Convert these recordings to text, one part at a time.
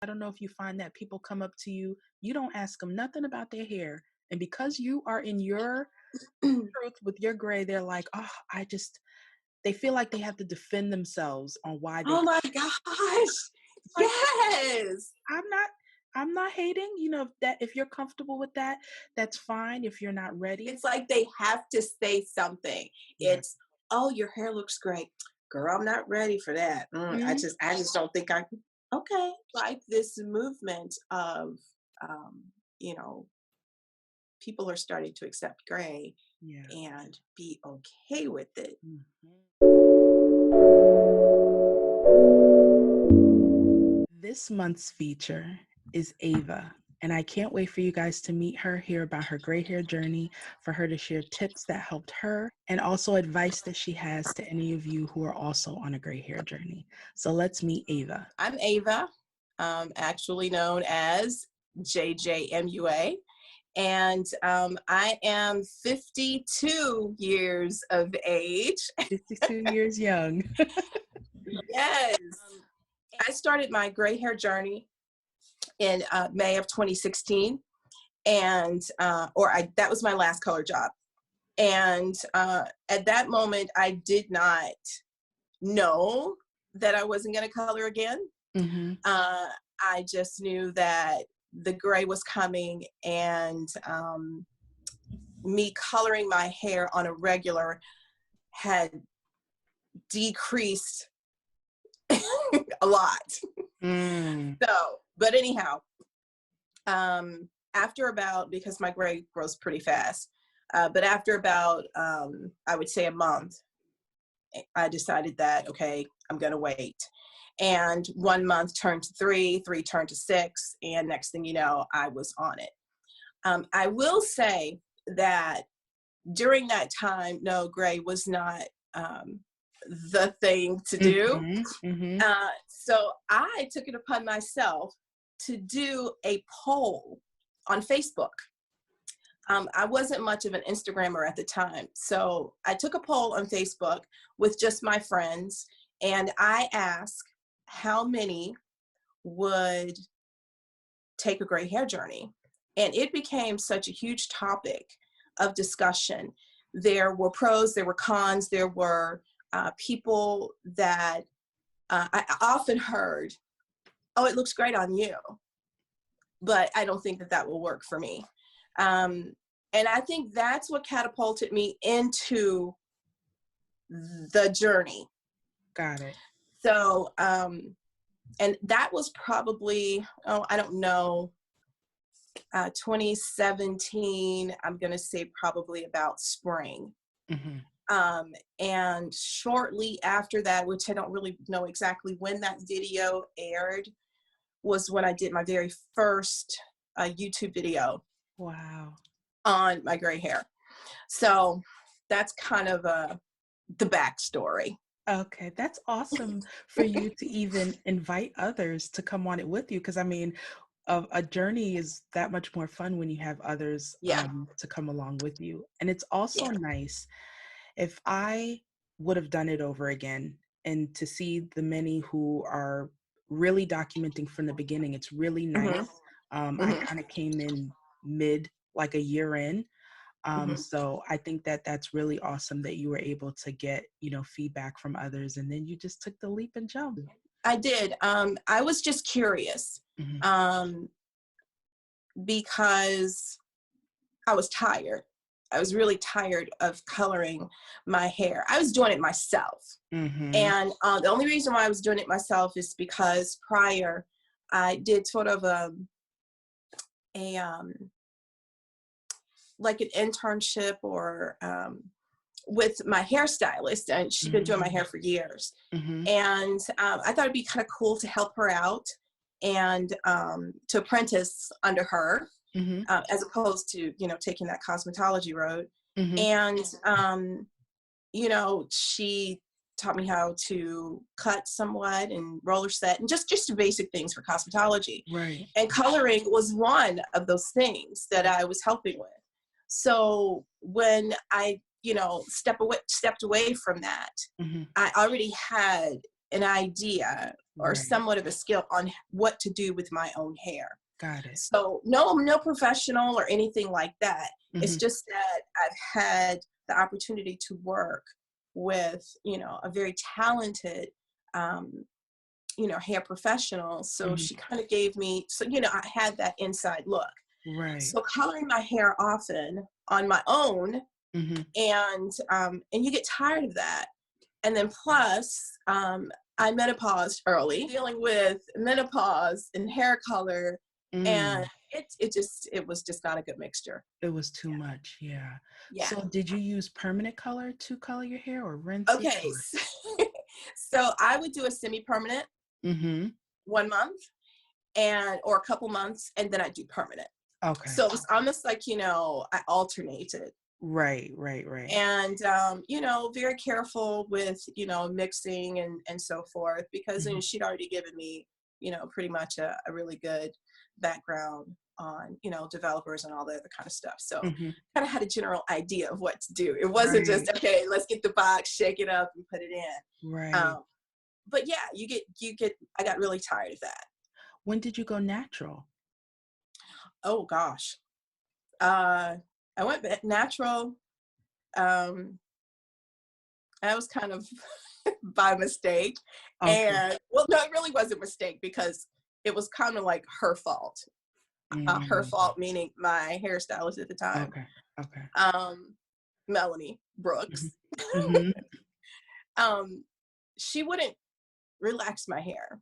I don't know if you find that people come up to you, you don't ask them nothing about their hair. And because you are in your truth with your gray, they're like, oh, they feel like they have to defend themselves on why they. Oh my gosh. Like, Yes. I'm not, I'm not hating, if you're comfortable with that, that's fine. If you're not ready. It's like they have to say something. Yeah. It's, "Oh, your hair looks great." "Girl, I'm not ready for that. Mhm. I just don't think I can." Okay. Like this movement of, um, you know, people are starting to accept gray Yeah. and be okay with it. Mhm. This month's feature is Ava, and I can't wait for you guys to meet her, hear about her gray hair journey, for her to share tips that helped her, and also advice that she has to any of you who are also on a gray hair journey. So let's meet Ava. I'm Ava, actually known as JJMUA, and I am 52 years of age. 52 years young. Yes. I started my gray hair journey in May of 2016, and that was my last color job. And at that moment, I did not know that I wasn't going to color again. Hmm. I just knew that the gray was coming, and me coloring my hair on a regular had decreased a lot. Mm. So, but anyhow, after about, because my gray grows pretty fast, but after about, I would say a month, I decided that, okay, I'm going to wait. And 1 month turned to three, three turned to six, and next thing you know, I was on it. I will say that during that time, no, gray was not the thing to do. Hmm. Hmm. So I took it upon myself to do a poll on Facebook. I wasn't much of an Instagrammer at the time. So I took a poll on Facebook with just my friends, and I asked how many would take a gray hair journey. And it became such a huge topic of discussion. There were pros, there were cons, there were people that I often heard, "Oh, it looks great on you, but I don't think that that will work for me." And I think that's what catapulted me into the journey. Got it. So, and that was probably, oh, I don't know, 2017, I'm going to say probably about spring. Hmm. And shortly after that, which I don't really know exactly when that video aired, was when I did my very first YouTube video Wow. on my gray hair. So that's kind of the backstory. Okay, that's awesome for you to even invite others to come on it with you. Because I mean, a journey is that much more fun when you have others Yeah, to come along with you. And it's also yeah. nice if I would have done it over again and to see the many who are really documenting from the beginning. It's really Hmm. nice. I Hmm. kind of came in mid, like a year in. Hmm. So I think that that's really awesome that you were able to get, feedback from others, and then you just took the leap and jump. I did. I was just curious, Hmm. um, because I was tired. I was really tired of coloring my hair. I was doing it myself. Hmm. And the only reason why I was doing it myself is because prior I did sort of a like an internship, or with my hairstylist, and she's been doing my Hmm. hair for years. Hmm. And I thought it'd be kind of cool to help her out, and to apprentice under her, Hmm. as opposed to, taking that cosmetology road. Hmm. And she taught me how to cut somewhat and roller set, and just basic things for cosmetology. Right. And coloring was one of those things that I was helping with. So when I, stepped away from that, Hmm. I already had an idea or Right. somewhat of a skill on what to do with my own hair. Got it. So no, I'm no professional or anything like that. It's Mm-hmm. just that I've had the opportunity to work with, a very talented, hair professional. So Mm-hmm. she kind of gave me, so, I had that inside look. Right. So coloring my hair often on my own, Mm-hmm. and you get tired of that. And then plus, I menopaused early, dealing with menopause and hair color, and Mm. it was just not a good mixture. It was too much. Yeah. Yeah. So did you use permanent color to color your hair or rinse it? Okay. So I would do a semi-permanent Mm-hmm. 1 month or a couple months, and then I do permanent. Okay. So it was almost like, I alternated. Right, right, right. And very careful with mixing and so forth, because Mm-hmm. she'd already given me pretty much a really good background on developers and all the other kind of stuff. So Mm-hmm. kind of had a general idea of what to do. It wasn't just, Right, okay, let's get the box, shake it up and put it in. right. But yeah, you get I got really tired of that. When did you go natural? Oh gosh. I went natural. um I was kind of by mistake. Okay. And well, no, it really wasn't a mistake, because it was kind of like her fault. Her Mm. fault, meaning my hairstylist at the time, Okay. Okay. um, Melanie Mm-hmm. Brooks. Mm-hmm. um, she wouldn't relax my hair.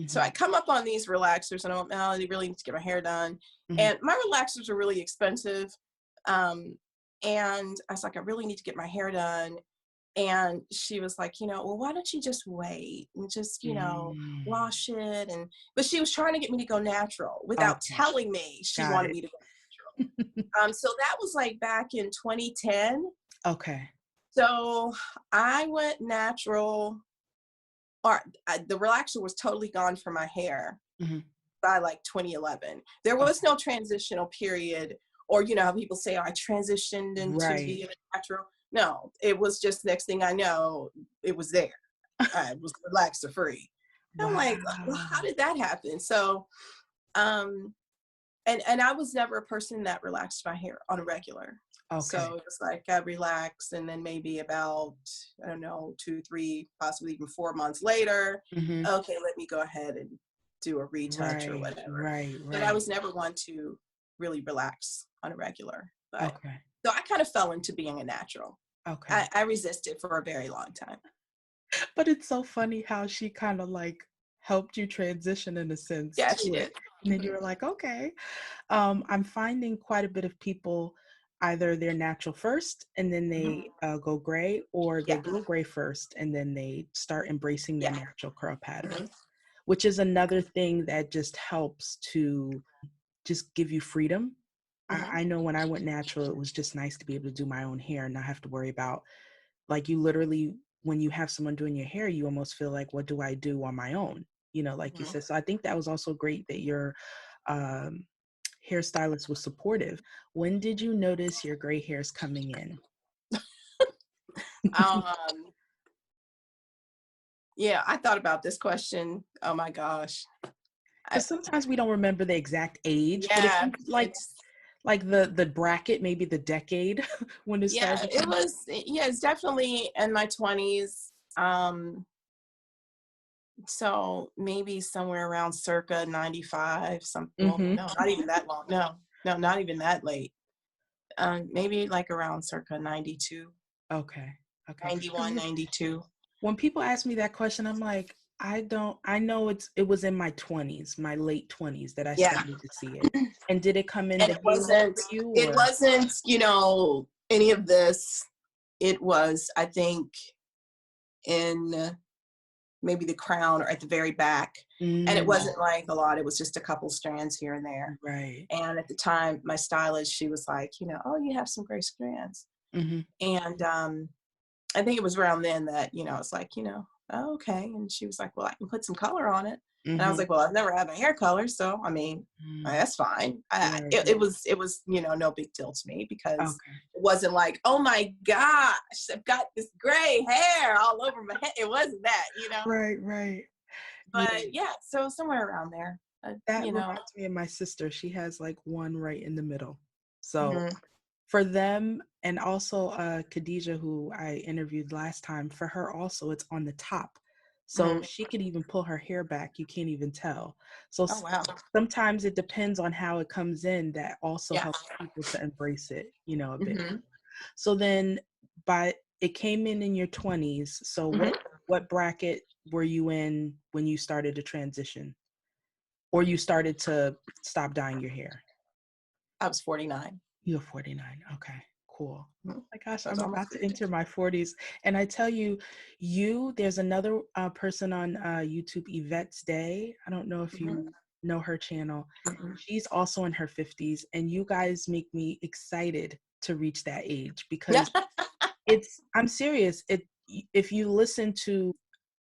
So Mm-hmm. I come up on these relaxers and I'm like, oh, I really need to get my hair done. Mm-hmm. And my relaxers are really expensive. Um, and I was like, I really need to get my hair done. And she was like, well, why don't you just wait and just, Mm. wash it? But she was trying to get me to go natural without Okay. telling me she Got wanted it. me to go natural. So that was like back in 2010. Okay. So I went natural, or the relaxer was totally gone from my hair Mm-hmm. by like 2011. There was Okay. no transitional period, or how people say, oh, I transitioned into Right. being a natural. No, it was just, next thing I know, it was there. I was relaxer free. I'm like, well, Wow. how did that happen? So, um, and I was never a person that relaxed my hair on a regular. So Okay. it was like I relax, and then maybe about, I don't know, 2, 3, possibly even 4 months later, Mm-hmm. okay, let me go ahead and do a retouch or Right. whatever. Right. But I Right. was never one to really relax on a regular. But Okay. so I kind of fell into being a natural. Okay. I resisted for a very long time. But it's so funny how she kind of like helped you transition in a sense Yeah, to she it. did. And then you Mhm. were like, okay. I'm finding quite a bit of people, either they're natural first and then Mhm. they go gray, or they Yeah, go gray first and then they start embracing their yeah. natural curl pattern, Mhm. which is another thing that just helps to just give you freedom. Mhm. I know when I went natural, it was just nice to be able to do my own hair and not have to worry about, like, you literally, when you have someone doing your hair, you almost feel like, what do I do on my own? Like you Mhm. said. So I think that was also great that your um, hairstylist was supportive. When did you notice your gray hairs coming in? Um, yeah, I thought about this question. Oh my gosh. I, Because sometimes we don't remember the exact age, but if yeah, you like the bracket, maybe the decade when it started to come. it's definitely in my 20s. So maybe somewhere around circa 95, something. Well, Mm-hmm. no, not even that long. No, no, not even that late. Maybe like around circa 92, Okay. Okay. 91, Because 92. when people ask me that question, I'm like, I know it was in my 20s, my late 20s, that I Yeah. started to see it. And did it come in And the halo for you, it or? wasn't, any of this. It was, I think, in maybe the crown or at the very back. And it Mm, wasn't like a lot. It was just a couple strands here and there. right. And at the time, my stylist, she was like, oh, you have some gray strands. Mm-hmm. And I think it was around then that, it's like, oh, okay. And she was like, well, I can put some color on it. And I was Mm-hmm. like, well, I've never had my hair color. So, I mean, Mm, that's fine. right. It was, no big deal to me, because Okay. it wasn't like, oh my gosh, I've got this gray hair all over my head. It wasn't that. Right, right. Yeah, But yeah, so somewhere around there, that you know. reminds me of my sister. She has like one right in the middle. So Mhm. for them, and also Khadijah, who I interviewed last time, for her also it's on the top. So Mhm. she could even pull her hair back. You can't even tell. So Oh wow. sometimes it depends on how it comes in that also Yeah. helps people to embrace it, you know, a bit. Mhm. So then by it came in your 20s. So Mhm. what bracket were you in when you started to transition or you started to stop dyeing your hair? I was 49. You're 49. Okay, cool. Mhm. My gosh, I was I'm almost about to 50. enter my 40s. And I tell you, there's another person on YouTube, Yvette's Day. I don't know if Mhm. you know her channel. Mhm. She's also in her 50s. And you guys make me excited to reach that age Yeah. because I'm serious. If you listen to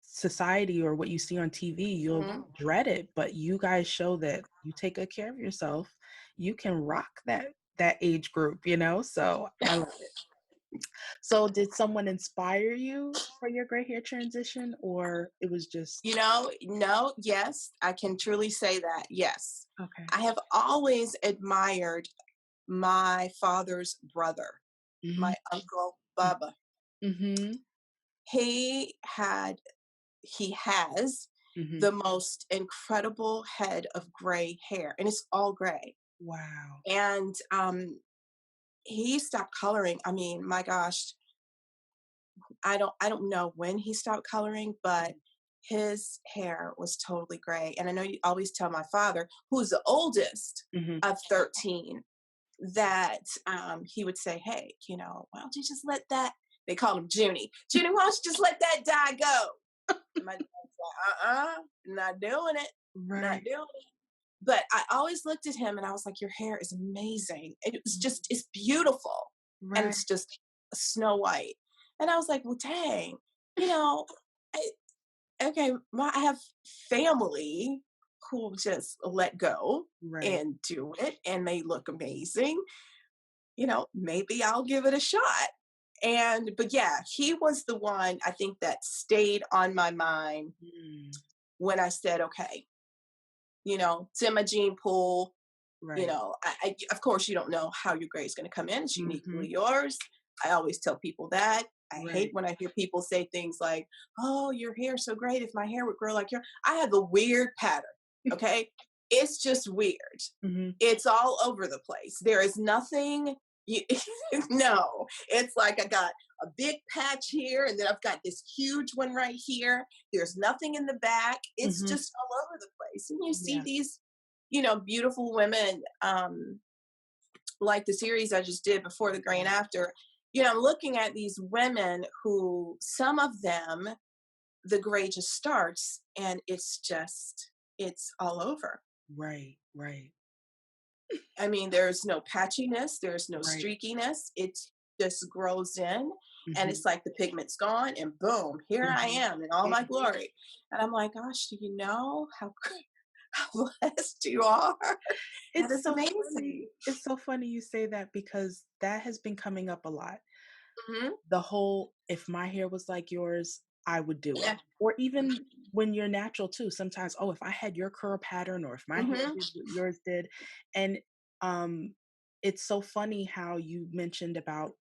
society or what you see on TV, you'll Mhm. dread it. But you guys show that you take good care of yourself. You can rock that age group, you know? So I love it. So did someone inspire you for your gray hair transition or it was just No, yes, I can truly say that. Yes. okay. I have always admired my father's brother, Mhm. my uncle Bubba. Mhm. He had he has Mhm. the most incredible head of gray hair, and it's all gray. Wow. And he stopped coloring. I mean, my gosh, I don't know when he stopped coloring, but his hair was totally gray. And I know you always tell my father, who's the oldest Mhm. of 13, that he would say, "Hey, why don't you just let that?" They call him Junie. Junie, why don't you just let that dye go? And my dad's like, not doing it, not Right. doing it. But I always looked at him and I was like, "Your hair is amazing. It's beautiful, and Right. it's just snow white." And I was like, "Well, dang, you know, I, okay, I have family who just let go Right. and do it, and they look amazing. Maybe I'll give it a shot." But yeah, he was the one I think that stayed on my mind Mm. when I said, "Okay, it's in my gene pool." Right. Of course, you don't know how your grade is going to come in. It's Mhm. uniquely yours. I always tell people that. I hate Right. when I hear people say things like, "Oh, your hair's so great. If my hair would grow like yours." I have a weird pattern. Okay. It's just weird. Mhm. It's all over the place. There is nothing. You, no, it's like I got a big patch here, and then I've got this huge one right here. There's nothing in the back. It's Mhm. just all over the place. And you see Yeah. these, beautiful women, like the series I just did before the gray and after. I'm looking at these women who, some of them, the gray just starts, and it's all over. Right. Right. I mean, there's no patchiness, there's no Right. streakiness. It just grows in, and Mhm. it's like the pigment's gone, and boom, here I Mhm. am in all my Mhm. glory. And I'm like, gosh, do you know how, how blessed you are? That It's is so funny. amazing. It's so funny you say that because that has been coming up a lot. Hmm. The whole, if my hair was like yours, I would do it. Yeah. Or even when you're natural too, sometimes, oh, if I had your curl pattern or if my hair Hmm. did what yours did. And um it's so funny how you mentioned about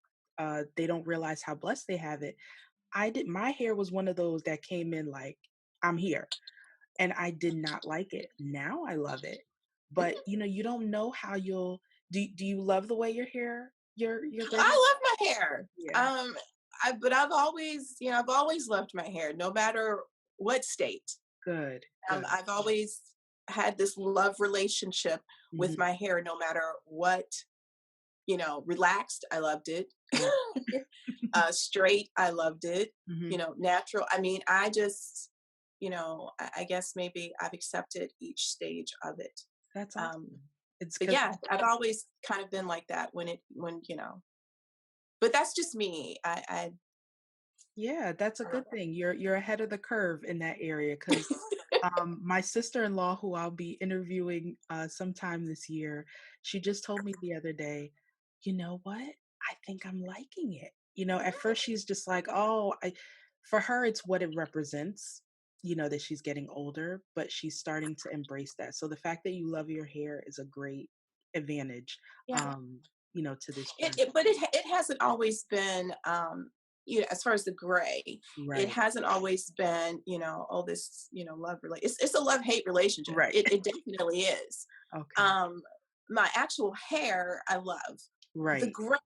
they don't realize how blessed they have it. My hair was one of those that came in like, I'm here. And I did not like it. Now I love it. But you don't know how you'll do you love the way your gray hair? I love my hair. Yeah. But I've always loved my hair, no matter what state. Good, good. I've always had this love relationship with Mhm. my hair, no matter what. Relaxed, I loved it. Yeah. Straight, I loved it. Mhm. Natural. I mean, I guess maybe I've accepted each stage of it. That's Um, awesome. It's but because yeah, I've always kind of been like that but that's just me. yeah, that's a I don't good thing. You're ahead of the curve in that area. Because my sister-in-law, who I'll be interviewing, sometime this year, she just told me the other day, "You know what? I think I'm liking it." At first she's just like, "Oh, I," for her, it's what it represents. that she's getting older, but she's starting to embrace that. So the fact that you love your hair is a great advantage, Yeah. to this It, journey. it but it hasn't always been, as far as the gray, it Right. hasn't always been, oh, this, love relate. It's a love-hate relationship. Right. It definitely is. Okay. Um, my actual hair, I love. The Right. gray,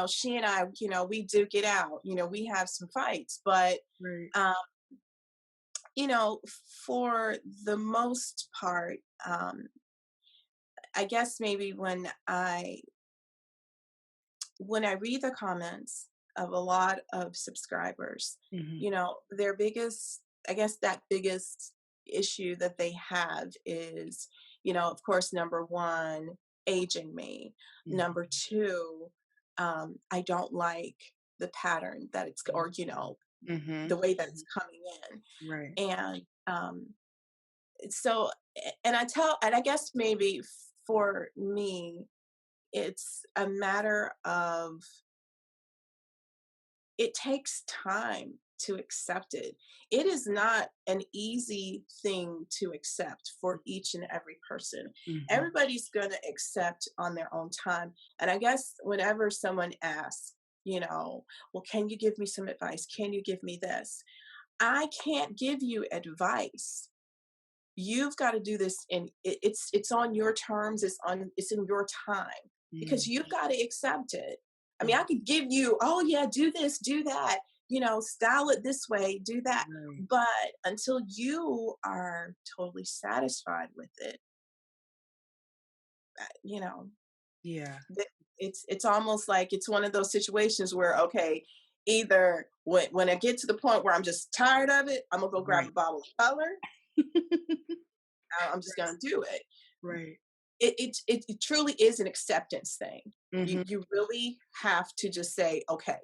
she and I, we duke it out. We have some fights, but Right. um, you know, for the most part, I guess maybe when I read the comments of a lot of subscribers, Hmm. their biggest, I guess that biggest issue that they have is, of course, number one, aging me. Number Hmm. two, I don't like the pattern that it's, or, Hmm. the way that it's coming Right. in. And so, and I guess maybe for me, it's a matter of, it takes time to accept it. It is not an easy thing to accept for each and every person. Hmm. Everybody's going to accept on their own time. And I guess whenever someone asks, well, can you give me some advice? Can you give me this? I can't give you advice. You've got to do this it's on your terms, it's in your time, because you've got to accept it. I mean, I could give you, oh yeah, do this, do that, style it this way, do that, Right. but until you are totally satisfied with it, you know Yeah. it's almost like it's one of those situations where, okay, either when I get to the point where I'm just tired of it, I'm gonna go grab Right. a bottle of color. I'm just gonna do it. Right. It truly is an acceptance thing. You Hmm. you really have to just say, okay,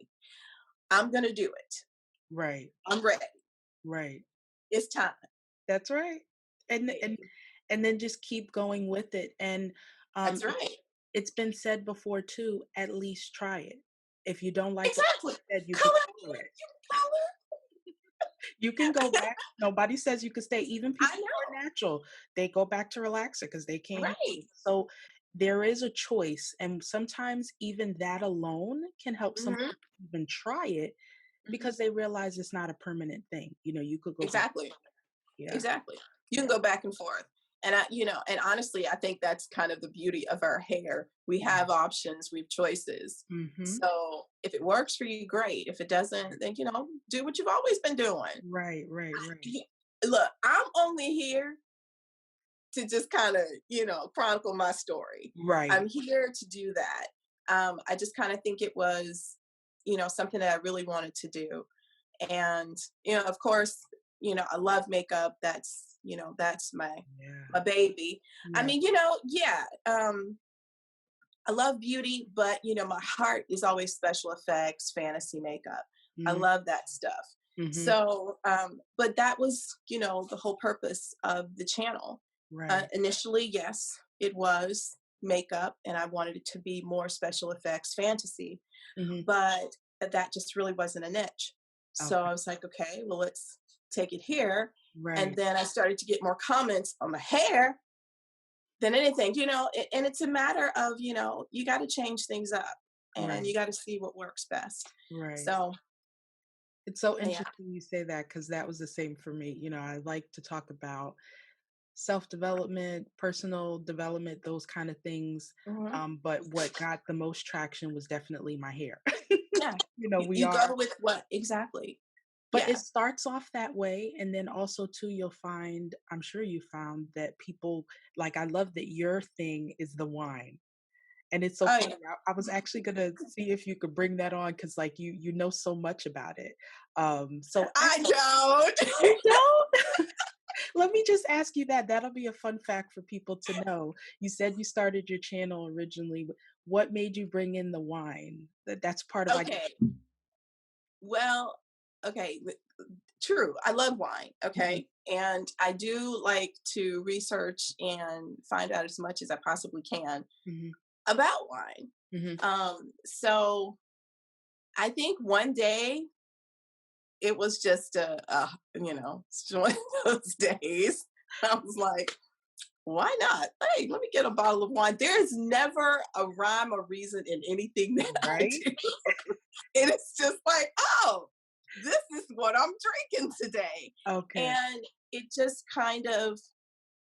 I'm gonna do it. Right. I'm ready. Right. It's time. That's right. And Eh, and and then just keep going with it. And That's it's right. it's been said before too, at least try it. If you don't like what Exactly. you said, you could Color color me. it. You color. You can go back. Nobody says you could stay. Even I people who know. are natural, they go back to relaxer because they can't handle Right. it. So there is a choice. And sometimes even that alone can help some Hmm. people even try it Hmm. because they realize it's not a permanent thing. You could go back. Exactly. Yeah. Exactly. You can Yeah. go back and forth. And and honestly, I think that's kind of the beauty of our hair. We have options, we have choices. Mm-hmm. So if it works for you, great. If it doesn't, then do what you've always been doing. Right, right, right. Look, I'm only here to just kind of, chronicle my story. Right. I'm here to do that. I just kind of think it was, something that I really wanted to do. And, of course, I love makeup. That's my Yeah. baby. I Yeah. mean, yeah, I love beauty, but my heart is always special effects, fantasy makeup. I Mm-hmm. love that stuff. Mm-hmm. So, but that was, the whole purpose of the channel. Right. Initially, yes, it was makeup, and I wanted it to be more special effects, fantasy, Mm-hmm. but that just really wasn't a niche. So Okay. I was like, okay, well, let's take it here. And Right. then I started to get more comments on the hair than anything, and it's a matter of, you got to change things up and Right. you got to see what works best. Right. So, It's so yeah. interesting you say that because that was the same for me. I like to talk about self-development, personal development, those kind of things. Hmm. But what got the most traction was definitely my hair. Yeah. We You are, go with what exactly. but it Yeah. starts off that way. And then also, too, you'll find, I'm sure you found that people like, I love that your thing is the wine. And it's so Oh funny. yeah. I was actually gonna see if you could bring that on because, like, you know so much about it. So I don't. you don't? Let me just ask you that. That'll be a fun fact for people to know. You said you started your channel originally. What made you bring in the wine? That's part of, I guess. Okay. Well, okay. True. I love wine. Mhm, Okay. And I do like to research and find out as much as I possibly can mhm, about wine. mhm, So I think one day it was just it's one of those days. I was like, why not? Hey, let me get a bottle of wine. There is never a rhyme or reason in anything that I Right? do. And it's just like, oh, this is what I'm drinking today. Okay. And it just kind of,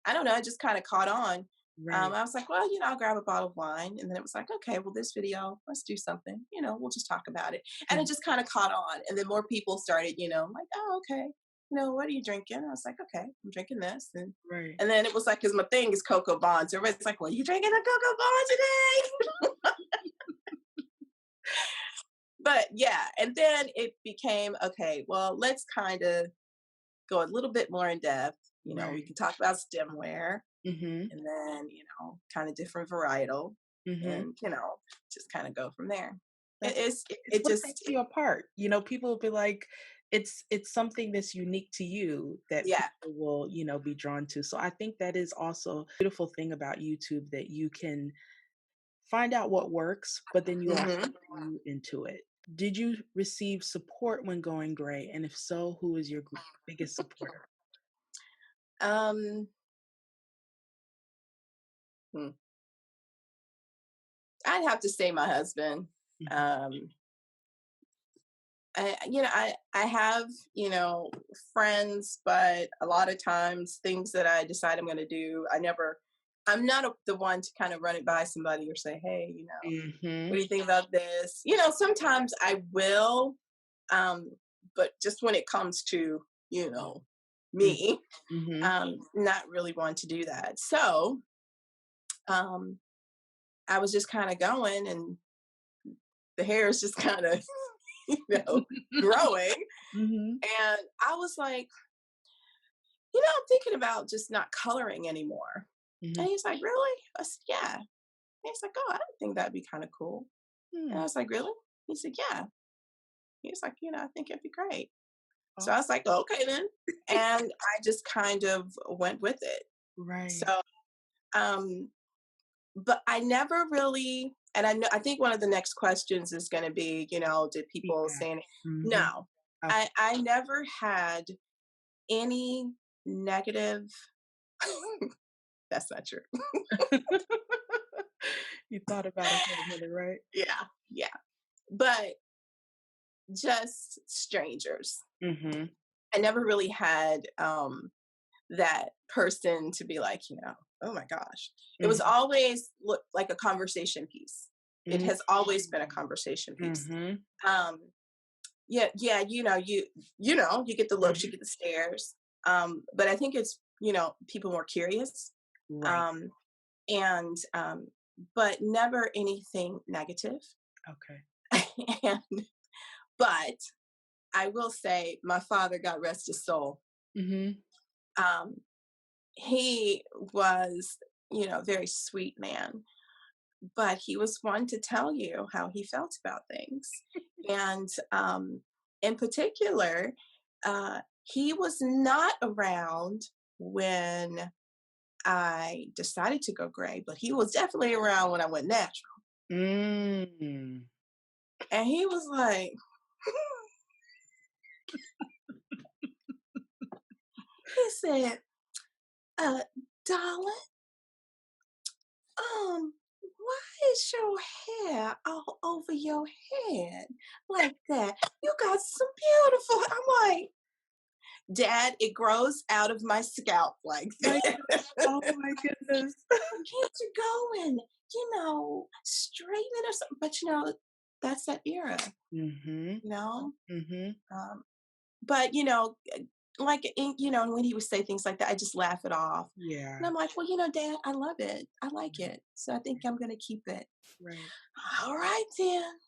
I don't know, it just kind of caught on. Right. I was like, well, I'll grab a bottle of wine. And then it was like, okay, well, this video, let's do something. We'll just talk about it. And it Mhm. just kind of caught on. And then more people started, like, oh, okay. What are you drinking? I was like, okay, I'm drinking this. And Right. and then it was like, because my thing is cocoa bonds. Everybody's like, well, you drinking a cocoa bond today? But yeah, and then it became, okay, well, let's kind of go a little bit more in depth. We Right. can talk about stemware Mhm. and then, kind of different varietal Mhm. and, just kind of go from there. It, That's it's, it, it's it what just, sets you apart. People will be like, it's something that's unique to you that yeah. people will, be drawn to. So I think that is also a beautiful thing about YouTube, that you can find out what works, but then you also hmm grew into it. Did you receive support when going gray? And if so, who is your biggest supporter? Um, hmm. I'd have to say my husband. Mhm. Um, I have, friends, but a lot of times things that I decide I'm going to do, I'm not the one to kind of run it by somebody or say, hey, what Mhm. do you think about this? Sometimes I will, um, but just when it comes to, Mm. me, Mhm. not really want to do that. So um, I was just kind of going and the hair is just kind of, growing. Mhm. And I was like, I'm thinking about just not coloring anymore. And Mhm. he's like, really? I said, yeah. And he's like, oh, I don't think that'd be kind of cool. And I Hmm. was like, really? He said, yeah. He's like, I think it'd be great. So Oh, I was like, okay then. And I just kind of went with it. right. So, um, but I never really, and I think one of the next questions is going to be, did people Feedback. saying, Mhm. no, Okay. I never had any negative, that's not true. You thought about it for a minute, right? Yeah. Yeah. But just strangers. Mhm. I never really had that person to be like, oh my gosh. It was Mhm. always like a conversation piece. It Mm. has always been a conversation piece. Mhm. Um, yeah, yeah, you get the looks, you Mhm. get the stares. But I think it's, people more curious. Right. Um, and but never anything negative. Okay. and but I will say my father, God rest his soul, Mhm. um, he was, very sweet man, but he was one to tell you how he felt about things. And in particular, he was not around when I decided to go gray, but he was definitely around when I went natural. Mm. And he was like, he said, uh, darling, why is your hair all over your head like that? You got some beautiful. I'm like, Dad, it grows out of my scalp like My this. Oh my goodness. Get you going, straighten it or something. But that's that era, Mhm. you know. Mhm. Um, but like when he would say things like that, I just laugh it off, and Yeah. I'm like, well, Dad, I love it. I like it, so I think I'm gonna keep it. Right. All right then.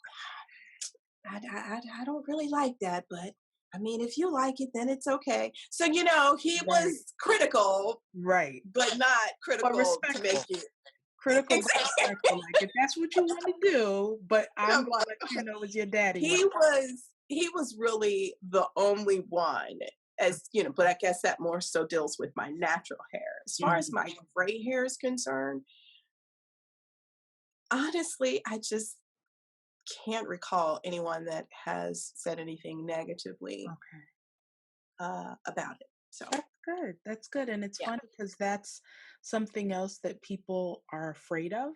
I don't really like that, but I mean, if you like it, then it's okay. So he Right. was critical, Right. but not But critical to make respectful. it Critical but exactly. respectful. Like, if that's what you want to do, but And I'm I'm gonna like, let you know it's your daddy right he was really the only one, as but I guess that more so deals with my natural hair. As now. far as Mhm. my gray hair is concerned, honestly, I just can't recall anyone that has said anything negatively Okay. about it. So That's good. That's good. And it's yeah, funny because that's something else that people are afraid of.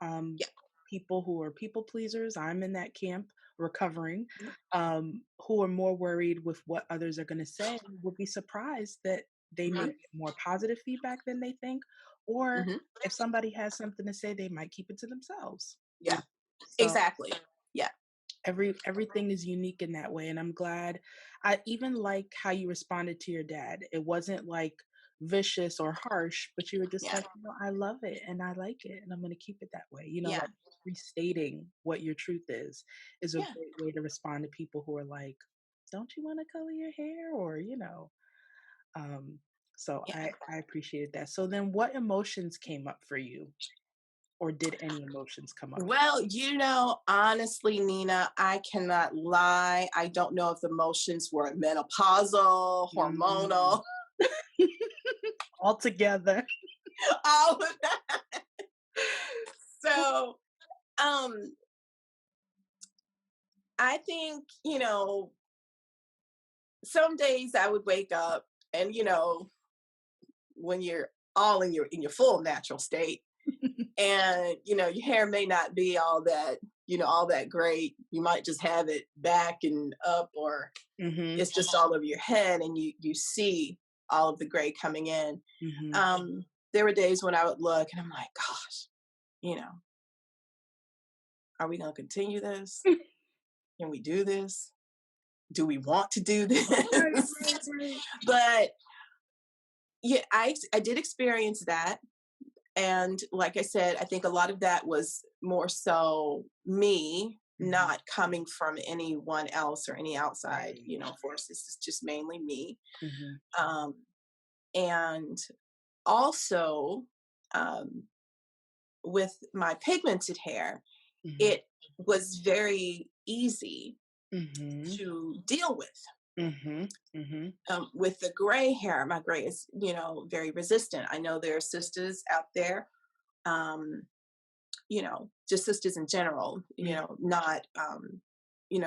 Um, yeah, People who are people pleasers, I'm in that camp, recovering, mhm, who are more worried with what others are going to say, will be surprised that they may mhm, get more positive feedback than they think. Or mhm, if somebody has something to say, they might keep it to themselves. yeah, So exactly. Yeah, everything is unique in that way, and I'm glad. I even like how you responded to your dad. It wasn't like vicious or harsh, but you were just yeah, like, I love it and I like it and I'm going to keep it that way, yeah, like restating what your truth is a yeah, great way to respond to people who are like, don't you want to color your hair, or um so yeah. I appreciated that. So then what emotions came up for you, or did any emotions come up? Well, honestly, Nina, I cannot lie. I don't know if the emotions were menopausal, Mm. hormonal, All together. all of that. So, um, I think, some days I would wake up and, when you're all in your full natural state, and your hair may not be all that great. You might just have it back and up, or Mhm. it's just all over your head, and you see all of the gray coming in. Mhm. There were days when I would look and I'm like, gosh, you know are we going to continue this? Can we do this? Do we want to do this? Right, right, right. But yeah, I did experience that. And like I said, I think a lot of that was more so me, Mhm. not coming from anyone else or any outside, Right. forces. It's just mainly me. Mhm. Um, and also, um, with my pigmented hair, Mhm. it was very easy Mhm. to deal Mhm. Mhm. with the gray hair. My gray is, very resistant. I know there are sisters out there, um, just sisters in general, Mhm. not,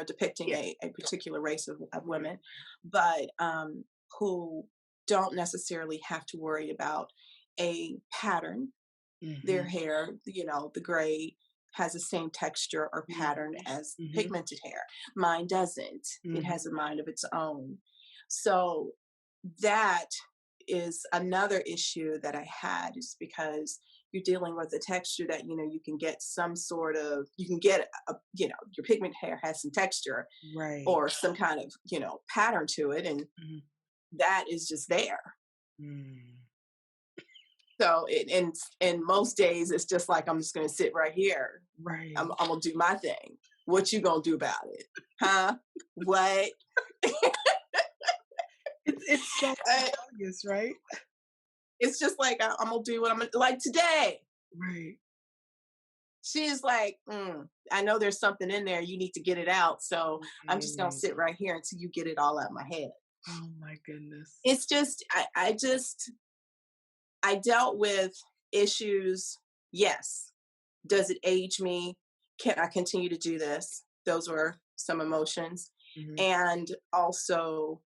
depicting Yeah. a particular race of Right. women, but who don't necessarily have to worry about a pattern. Their Mhm. hair, the gray has the same texture or Mhm. pattern as Mhm. pigmented hair. Mine doesn't. It Mhm. has a mind of its own. So that is another issue that I had, is because you're dealing with a texture that you can get some sort of you can get your pigment hair has some texture Right. or some kind of pattern to it, and Mhm. that is just there. Mm. So and most days it's just like, I'm just gonna sit right here. I'm, Right. I'm gonna do my thing. What you gonna do about it? Huh? What? It's so Uh, rebellious, right? it's just like, I'm gonna do what I'm gonna like today. Right. She's like, I know there's something in there. You need to get it out. So I'm just gonna Right. sit right here until you get it all out of my head. Oh my goodness. It's just I dealt with issues. Yes. Does it age me? Can I continue to do this? Those were some emotions. Mhm. And also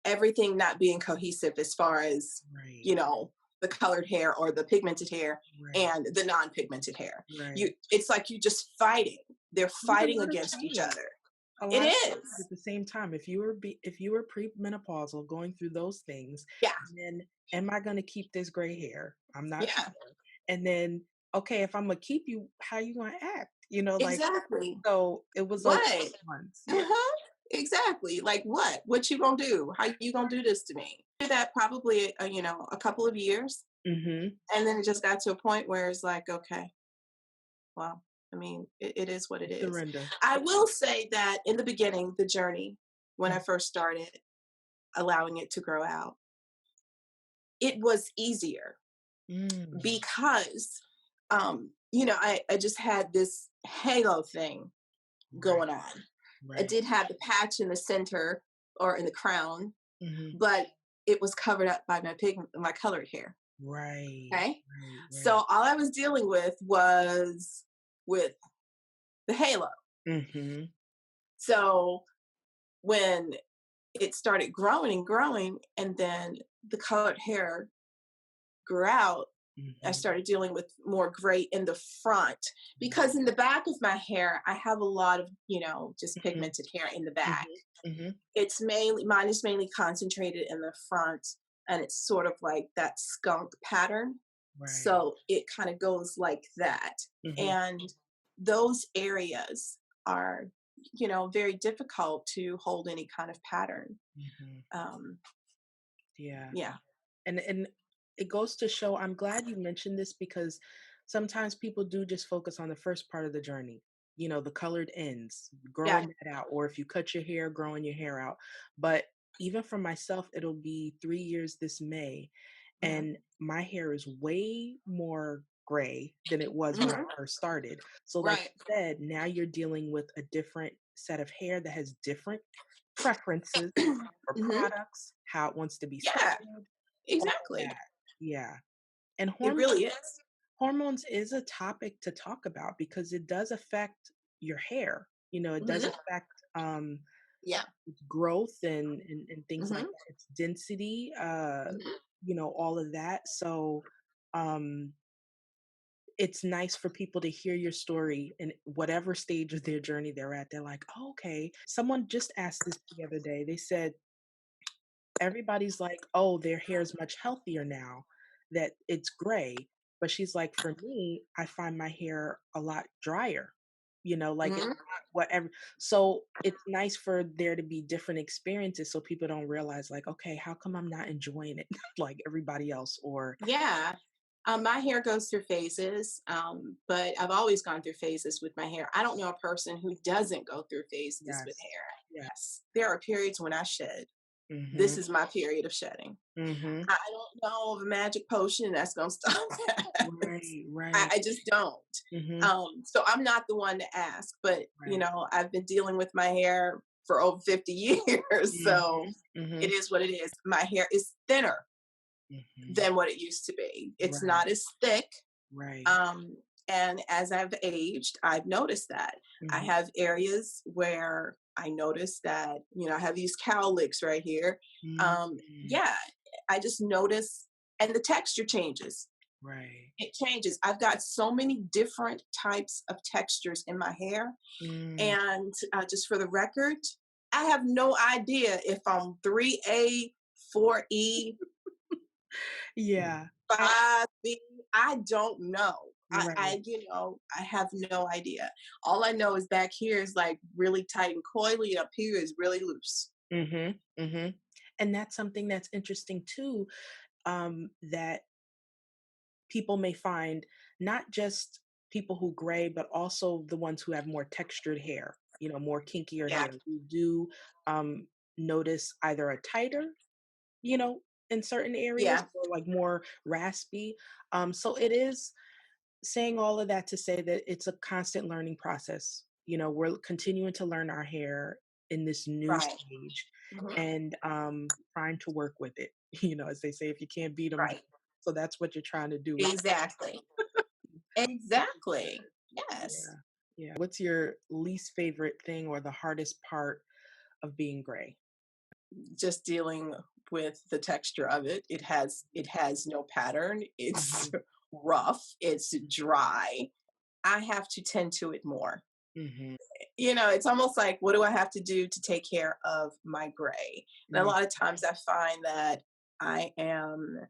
everything not being cohesive as far as, Right. you know, the colored hair or the pigmented hair Right. and the non-pigmented hair. Right. It's like you just fighting. They're There's a fighting lot of against each change. other. A It lot of is. at the same time. If you were premenopausal, going through those things, Yeah. and then am I going to keep this gray hair? I'm not sure. Yeah. And then, okay, if I'm gonna keep you, how you gonna act? Like, Exactly. so it was a What? once. Yeah. Uh-huh. Exactly. Like what? What you gonna do? How you gonna do this to me? Did that probably a couple of years, Mhm. and then it just got to a point where it's like, okay, well, I mean, it is what it is. Surrender. I will say that in the beginning, the journey, when I Mm. first started allowing it to grow out, it was easier Mm. because, I just had this halo thing Right. going on. I Right. did have the patch in the center or in the crown, Mhm. but it was covered up by my colored hair. Right. Okay. Right. So Right. all I was dealing with was with the halo. Mm-hmm. So when it started growing and growing, and then the colored hair grew out, I Mm-hmm. started dealing with more gray in the front, because in the back of my hair, I have a lot of, just Mm-hmm. pigmented hair in the back. Mm-hmm. Mine is mainly concentrated in the front, and it's sort of like that skunk pattern. Right. So it kind of goes like that. Mm-hmm. And those areas are, very difficult to hold any kind of pattern. Mm-hmm. Um, Yeah. yeah. And it goes to show, I'm glad you mentioned this because sometimes people do just focus on the first part of the journey, the colored ends, Yeah. growing that out, or if you cut your hair, growing your hair out. But even for myself, it'll be 3 years this May, Hmm. and my hair is way more gray than it was when I Hmm. first started. So like Right. you said, now you're dealing with a different set of hair that has different preferences for Hmm. products, how it wants to be Yeah. styled, all of Exactly. that. Yeah. And It really is. hormones is a topic to talk about because it does affect your hair. It does Hmm. affect Yeah. its growth and things like Hmm. that, its density, Hmm. all of that. So um it's nice for people to hear your story in whatever stage of their journey they're at. They're like, oh, okay. Someone just asked this the other day. They said, everybody's like, "Oh, their hair is much healthier now that it's gray." But she's like, "For me, I find my hair a lot drier." Like it's Hmm. not whatever. So it's nice for there to be different experiences so people don't realize like, okay, how come I'm not enjoying it like everybody else? Or Yeah. My hair goes through phases, but I've always gone through phases with my hair. I don't know a person who doesn't go through phases with yes, hair. yeah, Yes. There are periods when I shed. This mm-hmm, is my period of shedding. mm-hmm, I don't know of a magic potion that's going to stop that. right, I, right, I just don't. mm-hmm, So I'm not the one to ask, but right, I've been dealing with my hair for over 50 years. So mm-hmm, mm-hmm, it is what it is. My hair is thinner mm-hmm, than what it used to be. It's right, not as thick. right, Um, and as I've aged, I've noticed that. I mm-hmm, have areas where I notice that, I have these cowlicks right here. mm-hmm, Yeah, I just notice, and the texture changes. right. It changes. I've got so many different types of textures in my hair. Mm, And just for the record, I have no idea if I'm 3A, 4E, yeah. I 5B. I don't know. right. I have no idea. All I know is back here is like really tight and coily. Up here is really loose. Mhm, mhm. And that's something that's interesting too, that people may find, not just people who gray, but also the ones who have more textured hair, more kinkier Yeah. hair, who do, um, notice either a tighter, you know, in certain areas Yeah. or like more raspy. So it is saying all of that to say that it's a constant learning process. We're continuing to learn our hair in this new Right. stage Hmm. and trying to work with it. As they say, if you can't beat them, Right. so that's what you're trying to do with. Exactly. Exactly. Yes. Yeah. Yeah. What's your least favorite thing or the hardest part of being gray? Just dealing with the texture of it. It has no pattern. It's Hmm. rough. It's dry. I have to tend to it more. Hmm. It's almost like, what do I have to do to take care of my gray? And a lot of times I find that I am,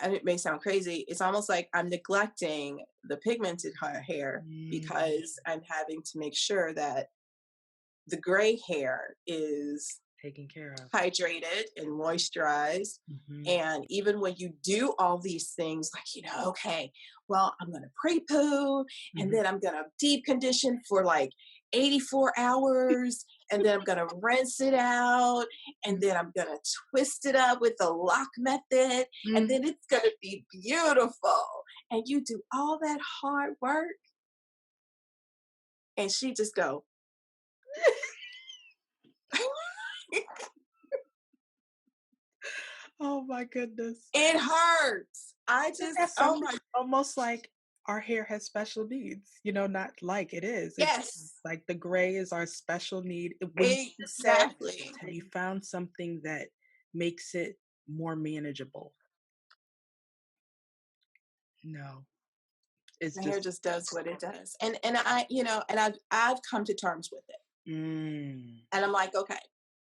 and it may sound crazy, it's almost like I'm neglecting the pigmented hair Mm, because I'm having to make sure that the gray hair is taken care of. hydrated and moisturized. Hmm. And even when you do all these things, like, okay, well, I'm going to pre poo and Hmm. then I'm going to deep condition for like 84 hours. And then I'm going to rinse it out. And then I'm going to twist it up with the lock method. And Hmm. then it's going to be beautiful. And you do all that hard work. And she just go, Oh my goodness. it hurts. I Isn't just, that oh funny? my, Almost like our hair has special needs, not like it is. It's Yes, like the gray is our special need. When you said, exactly. have you found something that makes it more manageable? No, it's My hair just, just does what it does. And I, and I've come to terms with it. mm, And I'm like, okay,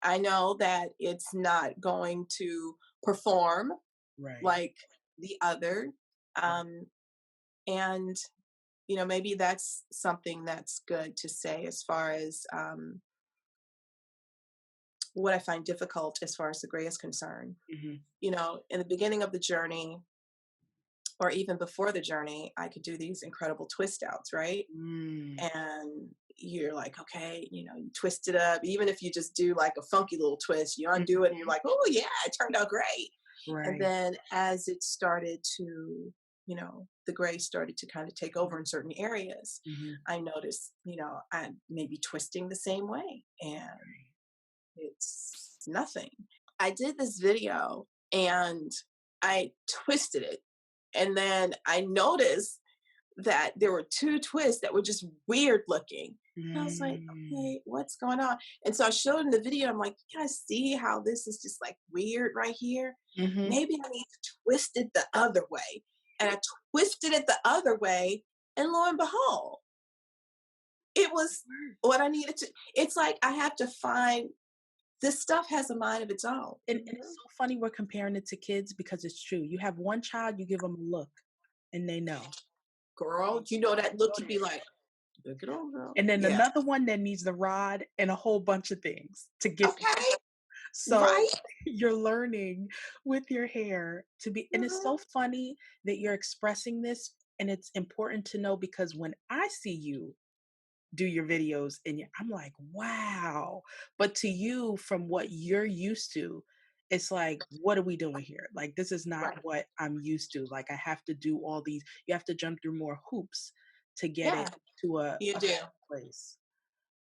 I know that it's not going to perform right, like the other. right. Um, and maybe that's something that's good to say as far as what I find difficult as far as the gray is concerned. Hmm. In the beginning of the journey, or even before the journey, I could do these incredible twist outs, right? Mm, And you're like, okay, you twist it up. Even if you just do like a funky little twist, you undo it and you're mhm, like, oh, yeah, it turned out great. And right. then as it started to, the gray started to kind of take over in certain areas, Hmm. I noticed, I'm maybe twisting the same way and it's nothing. I did this video and I twisted it. And then I noticed that there were two twists that were just weird looking. And I was like, Mm, okay, what's going on? And so I showed in the video, I'm like, you guys see how this is just like weird right here? hmm. Maybe I need to twist it the other way. And I twisted it the other way, and lo and behold, it was what I needed to. It's like I have to find this stuff has a mind of its own. And it's so funny we're comparing it to kids because it's true. You have one child, you give them a look, and they know. Girl, that look to be like, look it over. And then Yeah. another one that needs the rod and a whole bunch of things to get there. Okay. So Right. you're learning with your hair to be, and it's so Mhm. funny that you're expressing this. And it's important to know because when I see you do your videos and I'm like, wow. But to you, from what you're used to, it's like, what are we doing here? Like, this is not Right. what I'm used to. Like, I have to do all these, you have to jump through more hoops to get Yeah, it to you a do. place.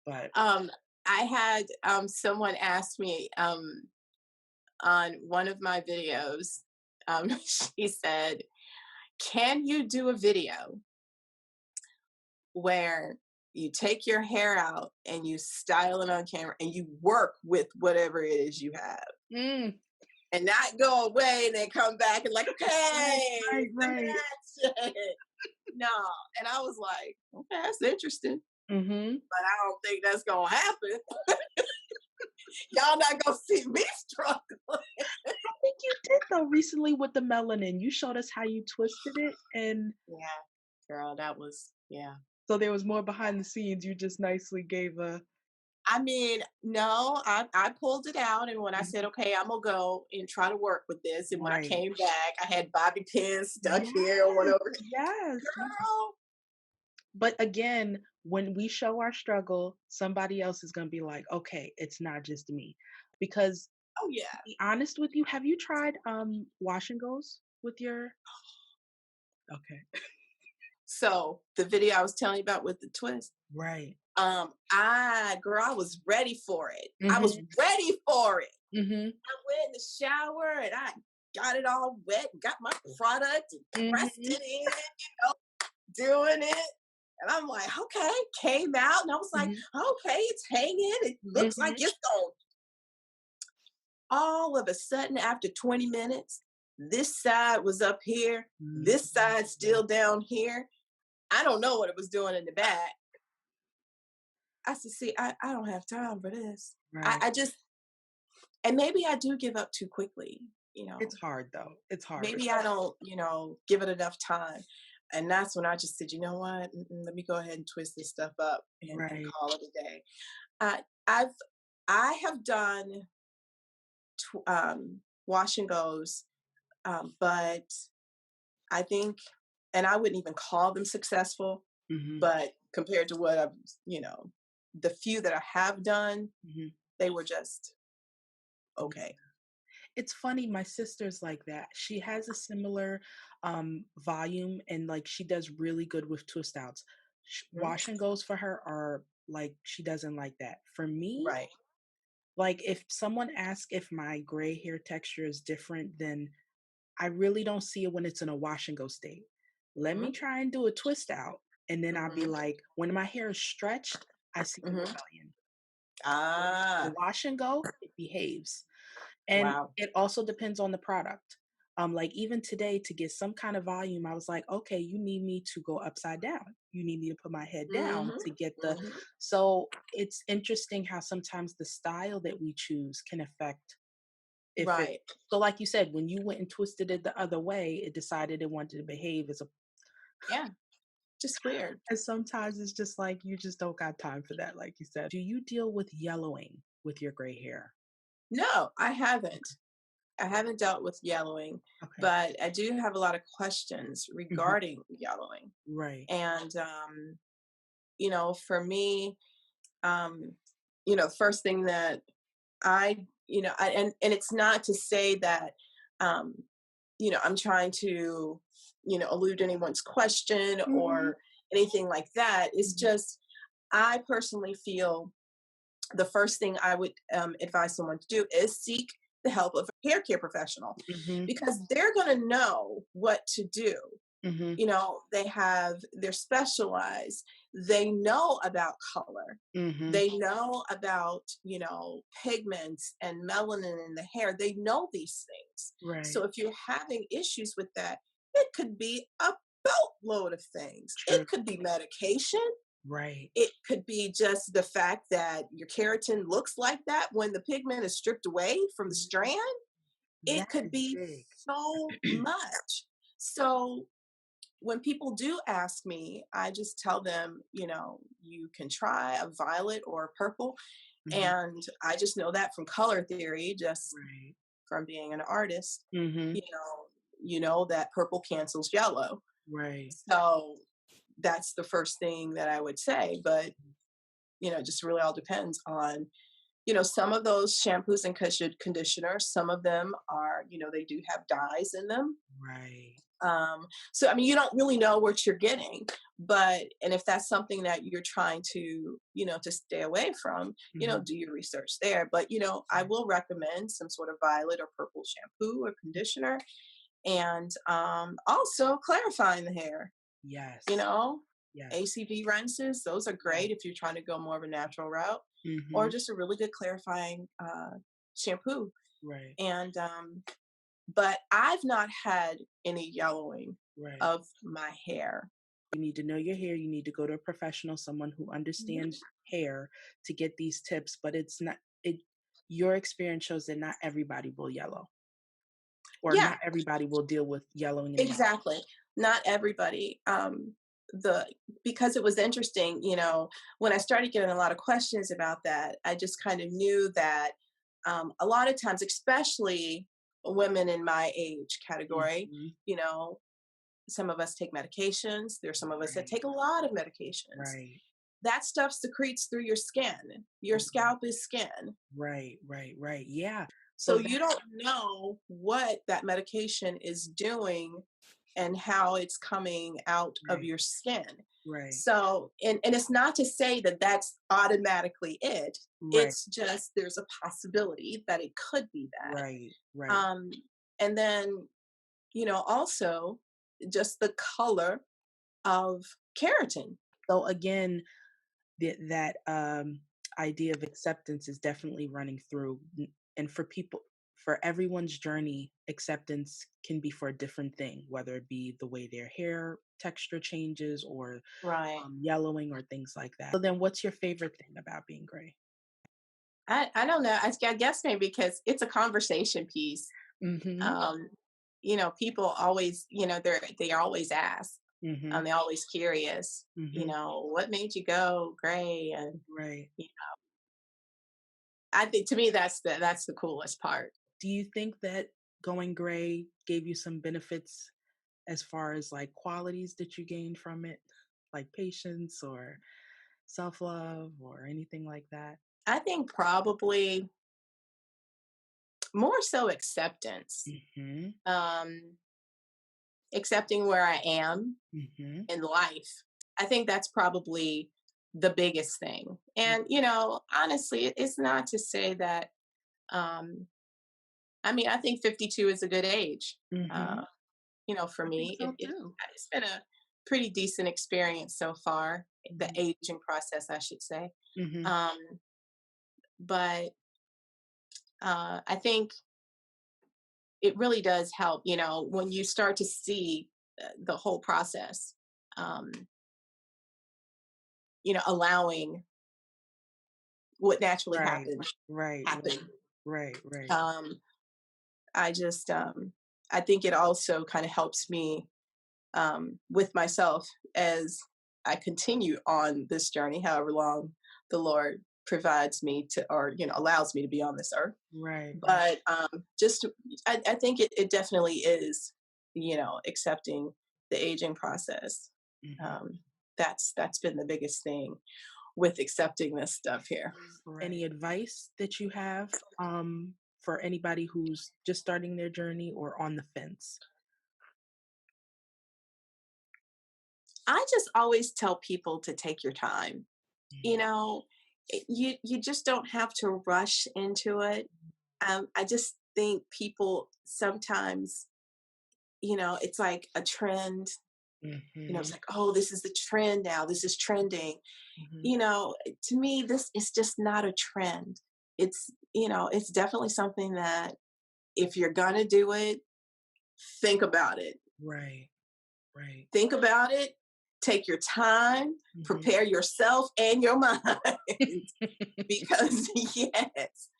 But Um, I had someone ask me on one of my videos, she said, can you do a video where you take your hair out and you style it on camera and you work with whatever it is you have mm, and not go away and then come back and like, right, okay, right, right. that's it. No. And I was like, okay, that's interesting, Mm-hmm. but I don't think that's gonna happen. Y'all not gonna see me struggle. I think you did though recently with the melanin. You showed us how you twisted it, and Yeah, girl, that was, yeah. so there was more behind the scenes. You just nicely gave a I mean, no, I pulled it out, and when I said, mhm, okay, I'm gonna go and try to work with this, and when I right. came back, I had bobby pins stuck here and one Yes, over yes, here. yes. Girl. But again, when we show our struggle, somebody else is gonna be like, okay, it's not just me. Because Oh to yeah. be honest with you, have you tried wash and goes with your okay. So the video I was telling you about with the twist, Right. I was ready for it. I was Mhm. ready for it. Mhm. I went in the shower and I got it all wet, got my product and pressed Mhm. it in, doing it. And I'm like, okay, came out and I was like, Mhm. okay, it's hanging. It looks like Mhm. it's going. All of a sudden, after 20 minutes, this side was up here, Mhm. this side still down here. I don't know what it was doing in the back. I said, see, I don't have time for this. Right. I just, and maybe I do give up too quickly, It's hard though. It's hard. maybe I don't, give it enough time. And that's when I just said, you know what? Let me go ahead and twist this stuff up and Right. call it a day. Uh, I've I have done wash and goes, but I think, and I wouldn't even call them successful, Mhm. but compared to what I've, the few that I have done, Mhm. they were just Yeah. okay. It's funny, my sister's like that. She has a similar volume and like she does really good with twist outs. Mhm. Wash and goes for her are like she doesn't like that. For me, Right. like if someone asks if my gray hair texture is different, then I really don't see it when it's in a wash and go state. Let me Mhm. try and do a twist out. And then I'll be Mhm. like, when my hair is stretched, I see a Mhm. rebellion. When it's a Ah, wash and go, it behaves. And wow. it also depends on the product. Like even today, to get some kind of volume, I was like, okay, you need me to go upside down. You need me to put my head down Mhm. to get the. Mhm. So it's interesting how sometimes the style that we choose can affect if it. Right. So, like you said, when you went and twisted it the other way, it decided it wanted to behave as a. Yeah. Just weird. And sometimes it's just like you just don't got time for that, like you said. Do you deal with yellowing with your gray hair? No, I haven't. I haven't dealt with yellowing, Okay. but I do have a lot of questions Mhm. regarding yellowing. Right. And for me, um, first thing that and it's not to say that, um, I'm trying to, elude anyone's question Mhm. or anything like that. It's Mhm. just, I personally feel the first thing I would advise someone to do is seek the help of a hair care professional Mhm. because they're going to know what to do. Mhm. They're specialized. They know about color. Mhm. They know about, pigments and melanin in the hair. They know these things. Right. So if you're having issues with that, it could be a boatload of things. It True. could be medication. Right. It could be just the fact that your keratin looks like that when the pigment is stripped away from the Mhm. strand. It That could is be big. so much. So when people do ask me, I just tell them, you can try a violet or a purple. Mhm. And I just know that from color theory, just Right. from being an artist, Mhm. that purple cancels yellow. Right. So that's the first thing that I would say. But, it just really all depends on, some of those shampoos and conditioners, some of them are, they do have dyes in them. Right. So I mean, you don't really know what you're getting, and if that's something that you're trying to, to stay away from, Mhm. do your research there. But I Right. will recommend some sort of violet or purple shampoo or conditioner, and also clarifying the hair. You Yes. know, Yes. ACV rinses; those are Yes. great if you're trying to go more of a natural route, or Mhm. just a really good clarifying shampoo. Right. And but I've not had any yellowing Right. of my hair. You need to know your hair. You need to go to a professional, someone who Mhm. understands hair to get these tips, but it's not it your experience shows that not everybody will yellow or Yeah, not everybody will deal with yellowing in the. exactly. Not everybody. The Because it was interesting, when I started getting a lot of questions about that, I just kind of knew that a lot of times, especially women in my age category, Mhm. you know, some of us take medications. There's some of us that Right. take a lot of medications. Right. That stuff secretes through your skin. Your Mhm. scalp is skin. Right, right, right. Yeah. So So you that's don't know what that medication is doing and how it's coming out of right, your skin. right, So, and it's not to say that that's automatically it. right, It's just there's a possibility that it could be that. right, right. Um, and then, also just the color of keratin. So again, that idea of acceptance is definitely running through and for people for everyone's journey acceptance can be for a different thing, whether it be the way their hair texture changes or Right. yellowing or things like that. So then what's your favorite thing about being gray? I don't know. I guess maybe because it's a conversation piece. Mm-hmm. Um, People always, they always ask. Mm-hmm. They're always curious. Mm-hmm. What made you go gray? And Right. you know, I think to me that's the coolest part. Do you think that going gray gave you some benefits as far as like qualities that you gained from it, like patience or self love or anything like that? I think probably more so acceptance. Mhm. Um, Accepting where I am Mhm. in life. I think that's probably the biggest thing. And honestly, it's not to say that. Um, I mean, I think 52 is a good age. Uh, Mhm. for I think me, so too. it's been a pretty decent experience so far, the Mhm. aging process, I should say. Mhm. Um, but I think it really does help, when you start to see the whole process, um, allowing what naturally Right. happens Right. happen. Right. Right. Um, I think it also kind of helps me with myself as I continue on this journey, however long the Lord provides me to, or allows me to be on this earth. Right. Right. But I think it definitely is, accepting the aging process. Mhm. Um, that's been the biggest thing with accepting this stuff here. Any advice that you have for anybody who's just starting their journey or on the fence? I just always tell people to take your time. You Mhm. know, you just don't have to rush into it. I just think people sometimes, it's like a trend. It's Mhm. like, oh, this is the trend now. This is trending. Mhm. To me, this is just not a trend. It's definitely something that if you're gonna do it, think about it. Right. Right. Think about it. Take your time. Mhm. Prepare yourself and your mind. Because yes,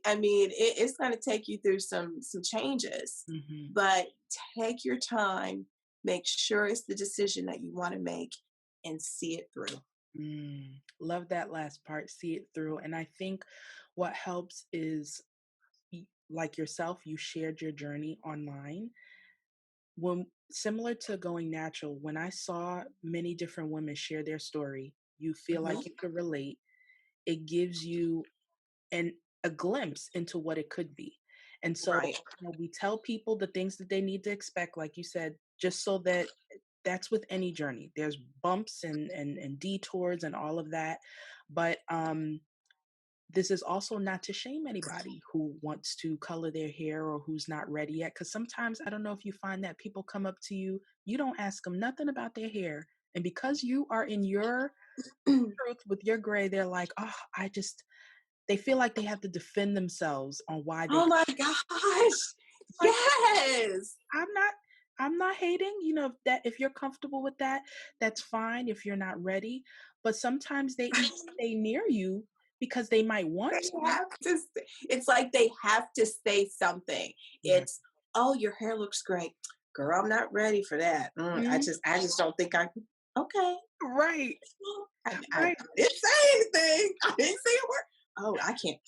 I mean it's going to take you through some changes, Mhm. but take your time, make sure it's the decision that you want to make, and see it through. Love that last part. See it through. And I think what helps is like yourself, you shared your journey online. When similar to going natural, when I saw many different women share their story, you feel Mhm. like you could relate. It gives you an a glimpse into what it could be. And so, Right. we tell people the things that they need to expect, like you said, just so that that's with any journey. There's bumps and detours and all of that. But this is also not to shame anybody who wants to color their hair or who's not ready yet. Because sometimes, I don't know if you find that people come up to you, you don't ask them nothing about their hair. And because you are in your truth with your gray, they're like, oh, they feel like they have to defend themselves on why they. Oh my gosh. Like, Yes. I'm not I'm not hating, if you're comfortable with that, that's fine if you're not ready. But sometimes they even stay near you because they might want They to. have to it's like they have to say something. Yeah. It's, oh, your hair looks great. Girl, I'm not ready for that. Mhm. I just don't think I can. Okay. Right. I Right. didn't say anything. I didn't say a word. Oh, I can't.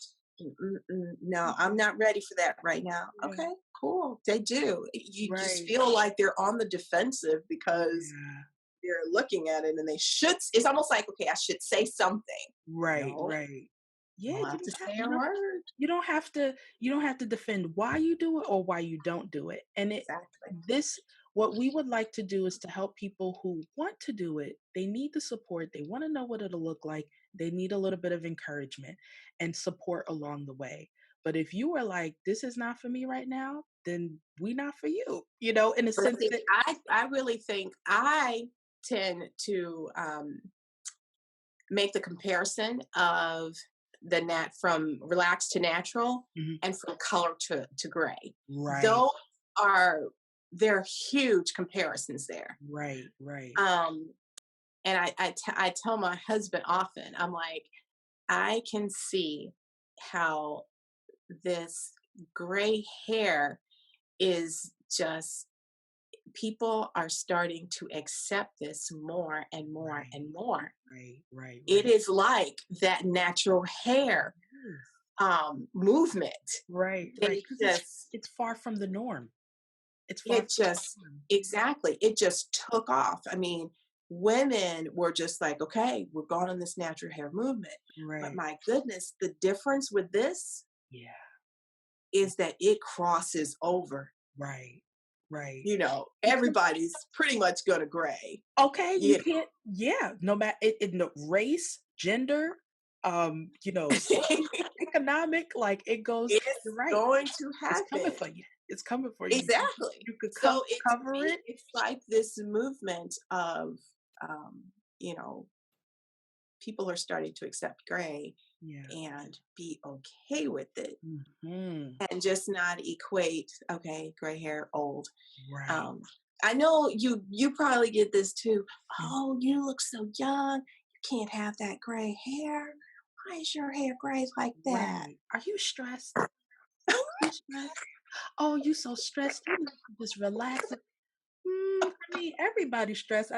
No, I'm not ready for that right now. Yeah. Okay, cool. They do. You just Right. feel like they're on the defensive because Yeah. they're looking at it and they should. It's almost like, okay, I should say something. Right, No, right. Yeah, don't you have to don't have say a word. you don't have to defend why you do it or why you don't do it. And Exactly. this what we would like to do is to help people who want to do it. They need the support. They want to know what it'll look like. They need a little bit of encouragement and support along the way. But if you are like, this is not for me right now, then we not for you, in a But sense see, that I really think I tend to make the comparison of the nat from relaxed to natural Mhm. and from color to gray. Right, Those are they're huge comparisons there. right, right, Um, and I tell my husband often, I'm like, I can see how this gray hair is just people are starting to accept this more and more right, and more. right, right, It right. is like that natural hair Yes. movement. Right, right. They Because just it's far from the norm. It's far it from just the norm. exactly it just took off. I mean, women were just like, okay, we're going on this natural hair movement. But Right. my goodness, the difference with this Yeah. is that it crosses over. Right. Right. Because Everybody's pretty much gonna gray. okay, you You can't yeah, no matter no race, gender, know, socioeconomic, like it goes it's you're right. going to It's coming happen. for you. It's coming for you. Exactly. You could So to cover me, it. it's like this movement of, um, you know, people are starting to accept gray Yeah. and be okay with it Hmm. and just not equate, okay, gray hair, old. Right. Um, I know you probably get this too. Mm. Oh, you look so young. You can't have that gray hair. Why is your hair gray like that? Right. Are you stressed? You stressed? Oh, you so stressed. You need to just relax. Honey, everybody's stressed.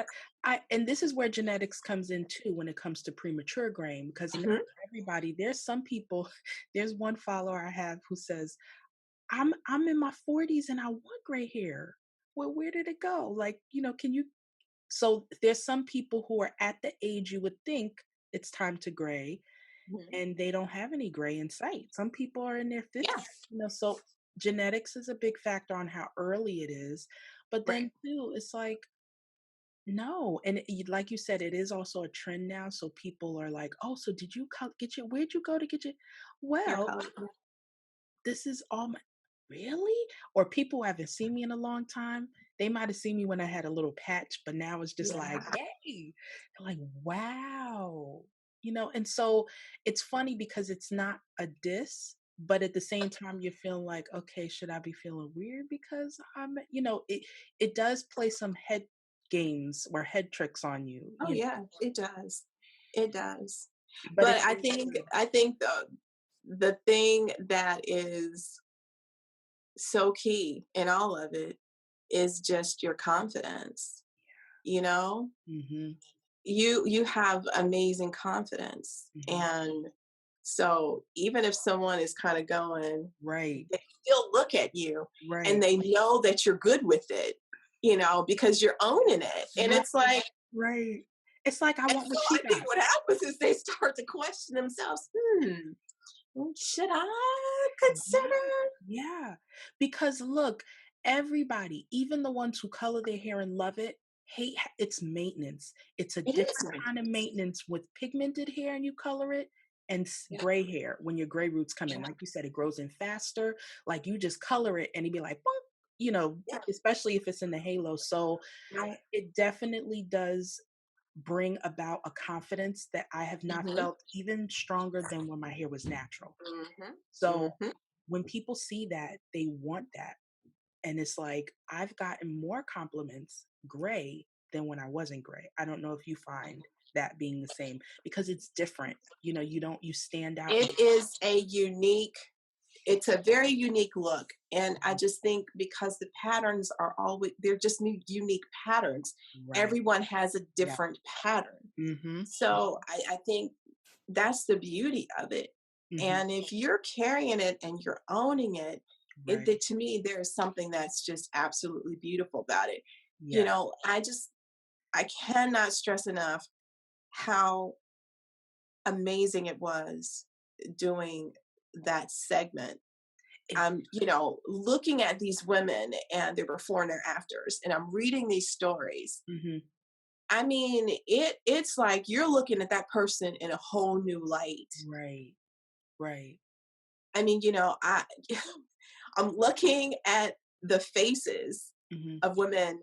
And this is where genetics comes in too when it comes to premature graying, because not Mhm. everybody, there's some people, there's one follower I have who says, I'm in my 40s and I want gray hair. Well, where did it go? Like, can you so there's some people who are at the age you would think it's time to gray Mhm. and they don't have any gray in sight. Some people are in their 50s, Yes. so genetics is a big factor on how early it is. But Right. then too, it's like, no, and like you said, it is also a trend now. So people are like, "Oh, so did you get your? Where'd you go to get your?" Hair Well, color. this is all my really? Or people who haven't seen me in a long time, they might have seen me when I had a little patch, but now it's just like, Yeah. yay. They're like, wow. And so it's funny because it's not a diss, but at the same time you're feeling like, okay, should I be feeling weird because it does play some head games or head tricks on you, Oh yeah, it does. It does. but But it is true. I think the thing that is so key in all of it is just your confidence. You know, Hmm. you have amazing confidence, Hmm. and so even if someone is kind of going, Right, they still look at you and right, they know that you're good with it, because you're owning it, and right, it's like. right. It's like I And want so what she I think got. what happens is they start to question themselves. Should I Yeah, consider? yeah. Because look, everybody, even the ones who color their hair and love it, it's maintenance. It's a It is different kind of maintenance. maintenance with pigmented hair and you color it and Yeah, gray hair when your gray roots come in. yeah, Like you said, it grows in faster. Like you just color it and it'd be like, boom, yeah. especially if it's in the halo. So Right. it definitely does bring about a confidence that I have not Mm-hmm. felt even stronger than when my hair was natural. Mm-hmm. So Mm-hmm. when people see that, they want that. And it's like, I've gotten more compliments gray than when I wasn't gray. I don't know if you find that being the same because it's different. You stand out. It is it's a very unique look. And I just think because the patterns are always, they're just new, unique patterns. Right. Everyone has a Yeah. different pattern. Mm-hmm. So I think that's the beauty of it. Mm-hmm. And if you're carrying it and you're owning it, Right. to me, there's something that's just absolutely beautiful about it. Yeah. I cannot stress enough how amazing it was doing that segment. It, I'm, looking at these women and their before and their afters, and I'm reading these stories. mm-hmm. I mean, it's like you're looking at that person in a whole new light. Right. Right. I mean, I'm looking at the faces Mm-hmm. of women,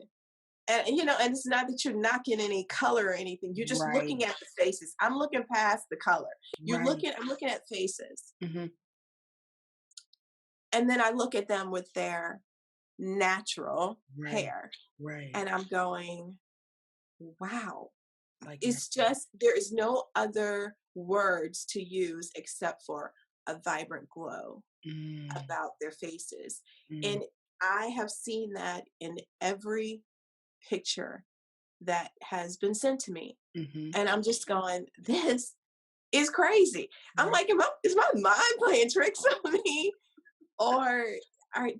and it's not that you're knocking any color or anything. You're just Right. looking at the faces. I'm looking past the color. Right. I'm looking at faces. Mm-hmm. And then I look at them with their natural Right. hair Right. and I'm going, wow. Like It's never. just, there is no other words to use except for a vibrant glow Mm, about their faces. mm, And I have seen that in every picture that has been sent to me. mm-hmm. And I'm just going, this is crazy. I'm Right. like, is my mind playing tricks on me? Or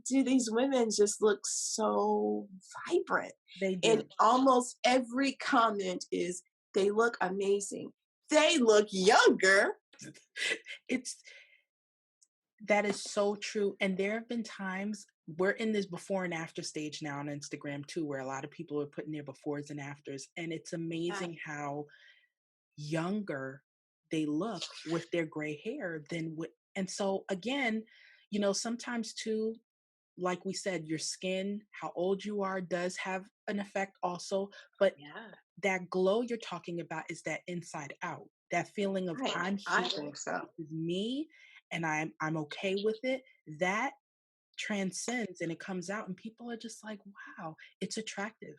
do these women just look so vibrant? They And do. almost every comment is, they look amazing. They look younger. It's that is so true. And there have been times we're in this before and after stage now on Instagram too, where a lot of people are putting their befores and afters. And it's Uh, amazing how younger they look with their gray hair than with and so again, sometimes too, like we said, your skin, how old you are does have an effect also, but Yeah. that glow you're talking about is that inside out. That feeling of Right. I'm I here, think so. this is me, and I'm okay with it. That transcends and it comes out and people are just like, wow, it's attractive.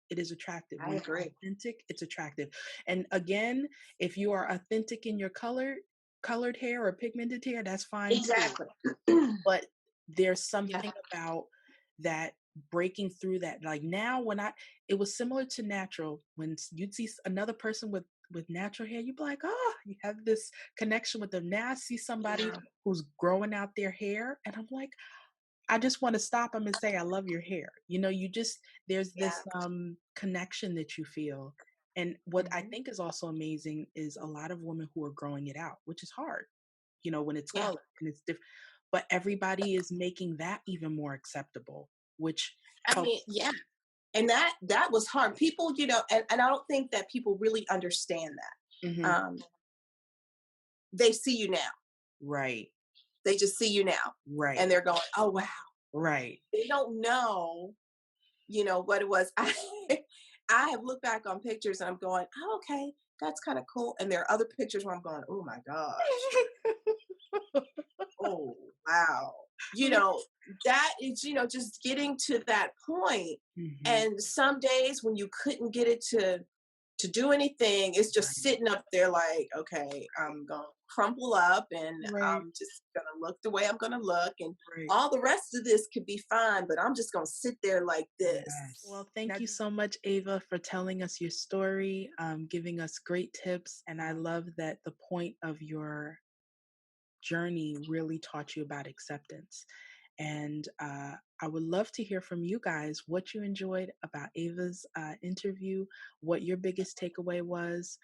It is attractive. I When you're agree. authentic, it's attractive. And again, if you are authentic in your colored hair or pigmented hair, that's fine too. Exactly. But there's Yeah. something about that breaking through that. Like now when I it was similar to natural when you'd see another person with natural hair, you'd be like, oh, you have this connection with them. Now I see somebody Yeah. who's growing out their hair and I'm like, I just want to stop them and say, I love your hair. You know, you just, there's Yeah. this connection that you feel. And what I Hmm. think is also amazing is a lot of women who are growing it out, which is hard, you know, when it's Yeah. color and it's different. But everybody is making that even more acceptable, which I mean, helps. yeah. And that was hard. People, and I don't think that people really understand that. Hmm. They see you now. Right, They just see you now. And right, they're going, oh wow. right. They don't know, what it was. I have looked back on pictures and I'm going, oh, okay, that's kind of cool. And there are other pictures where I'm going, oh my gosh. Oh wow. You know, that is, just getting to that point. Hmm. And some days when you couldn't get it to do anything, it's just Right, sitting up there like, okay, I'm gonna crumple up and right, I'm just gonna look the way I'm gonna look, and right. all the rest of this could be fine, but I'm just gonna sit there like Yes. this. Well, thank you so much, Ava, for telling us your story, giving us great tips. And I love that the point of your journey really taught you about acceptance. And I would love to hear from you guys what you enjoyed about Ava's interview, what your biggest takeaway was.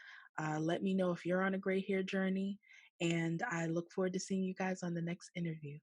Let me know if you're on a gray hair journey. And I look forward to seeing you guys on the next interview.